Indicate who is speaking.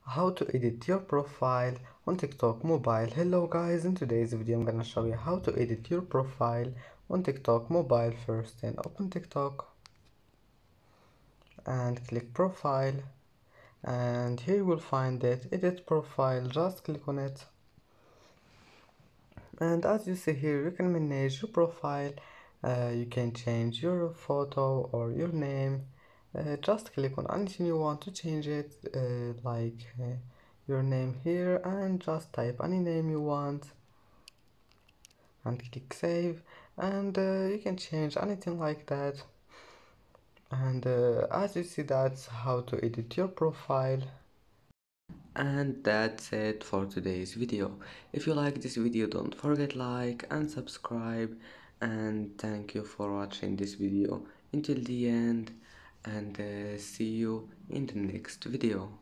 Speaker 1: How to edit your profile on TikTok mobile. Hello guys, in today's video I'm gonna show you how to edit your profile on TikTok mobile. First, then open TikTok and click profile, and here you will find it, edit profile. Just click on it, and as you see here you can manage your profile. You can change your photo or your name. Just click on anything you want to change it, your name here, and just type any name you want and click save, and you can change anything like that. And as you see, that's how to edit your profile. And that's it for today's video. If you like this video, don't forget like and subscribe, and thank you for watching this video until the end, and see you in the next video.